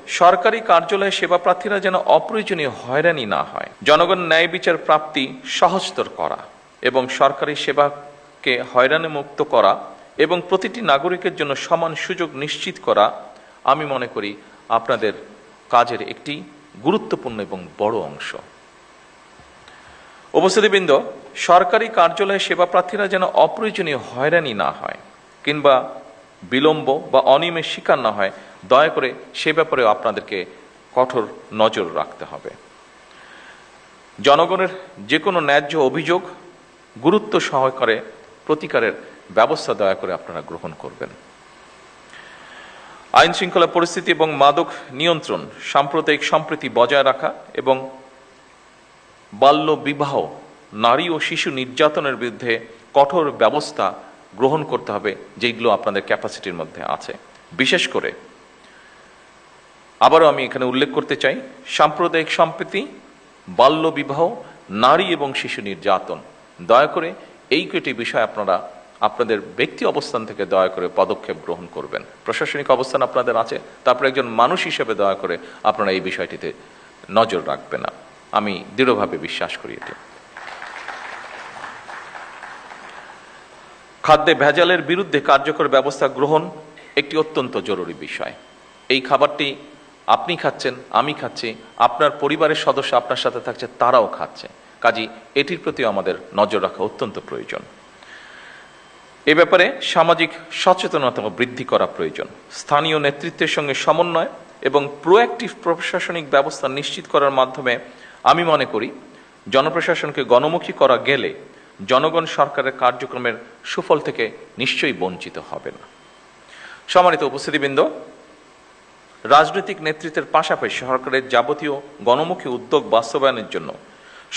সরকারি কার্যালয়ে সেবা প্রার্থীরা যেন অপ্রয়োজনীয় হয়রানি না হয়, জনগণ ন্যায় বিচার প্রাপ্তি সহজতর করা এবং সরকারি সেবাকে হয়রানি মুক্ত করা এবং প্রতিটি নাগরিকের জন্য সমান সুযোগ নিশ্চিত করা আমি মনে করি আপনাদের কাজের একটি গুরুত্বপূর্ণ এবং বড় অংশ। উপস্থিতিবৃন্দ, সরকারি কার্যালয়ে সেবা প্রার্থীরা যেন অপ্রয়োজনীয় হয়রানি না হয় কিংবা বিলম্ব বা অনিয়মের শিকার না হয়, দয়া করে সে ব্যাপারেও আপনাদেরকে কঠোর নজর রাখতে হবে। জনগণের যে কোনো ন্যায্য অভিযোগ গুরুত্ব সহকারে প্রতিকারের ব্যবস্থা দয়া করে আপনারা গ্রহণ করবেন। আইন শৃঙ্খলা পরিস্থিতি এবং মাদক নিয়ন্ত্রণ, সাম্প্রদায়িক সম্প্রীতি বজায় রাখা এবং বাল্য বিবাহ, নারী ও শিশু নির্যাতনের বিরুদ্ধে কঠোর ব্যবস্থা গ্রহণ করতে হবে, যেগুলো আপনাদের ক্যাপাসিটির মধ্যে আছে। বিশেষ করে আবারও আমি এখানে উল্লেখ করতে চাই, সাম্প্রদায়িক সম্প্রীতি, বাল্য বিবাহ, নারী এবং শিশু নির্যাতন, দয়া করে এই কয়টি বিষয় আপনারা আপনাদের ব্যক্তি অবস্থান থেকে দয়া করে পদক্ষেপ গ্রহণ করবেন। প্রশাসনিক অবস্থান আপনাদের আছে, তারপরে একজন মানুষ হিসেবে দয়া করে আপনারা এই বিষয়টিতে নজর রাখবেন না, আমি দৃঢ়ভাবে বিশ্বাস করি এটি। খাদ্যে ভেজালের বিরুদ্ধে কার্যকর ব্যবস্থা গ্রহণ একটি অত্যন্ত জরুরি বিষয়। এই খাবারটি আপনি খাচ্ছেন, আমি খাচ্ছি, আপনার পরিবারের সদস্য আপনার সাথে থাকছে, তারাও খাচ্ছে, কাজেই এটির প্রতিও আমাদের নজর রাখা অত্যন্ত প্রয়োজন। এ ব্যাপারে সামাজিক সচেতনতা বৃদ্ধি করা প্রয়োজন। স্থানীয় নেতৃত্বের সঙ্গে সমন্বয় এবং প্রোঅ্যাক্টিভ প্রশাসনিক ব্যবস্থা নিশ্চিত করার মাধ্যমে আমি মনে করি জনপ্রশাসনকে গণমুখী করা গেলে জনগণ সরকারের কার্যক্রমের সুফল থেকে নিশ্চয়ই বঞ্চিত হবে না। সম্মানিত উপস্থিতিবৃন্দ, রাজনৈতিক নেতৃত্বের পাশাপাশি সরকারের যাবতীয় গণমুখী উদ্যোগ বাস্তবায়নের জন্য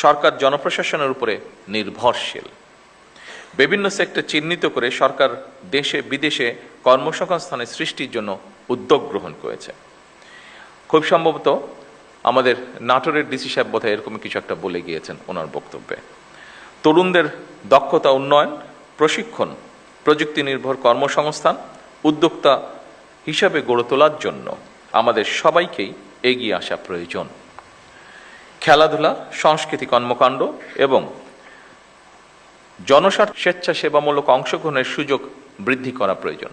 সরকার জনপ্রশাসনের উপরে নির্ভরশীল। বিভিন্ন সেক্টর চিহ্নিত করে সরকার দেশে বিদেশে কর্মসংস্থানের সৃষ্টির জন্য উদ্যোগ গ্রহণ করেছে। খুব সম্ভবত আমাদের নাটোরের ডিসি সাহেব বোধহয় এরকম কিছু একটা বলে গিয়েছেন ওনার বক্তব্যে। তরুণদের দক্ষতা উন্নয়ন, প্রশিক্ষণ, প্রযুক্তি নির্ভর কর্মসংস্থান, উদ্যোক্তা হিসাবে গড়ে তোলার জন্য আমাদের সবাইকেই এগিয়ে আসা প্রয়োজন। খেলাধুলা, সংস্কৃতি কর্মকাণ্ড এবং জনস্বার্থ স্বেচ্ছাসেবামূলক অংশগ্রহণের সুযোগ বৃদ্ধি করা প্রয়োজন।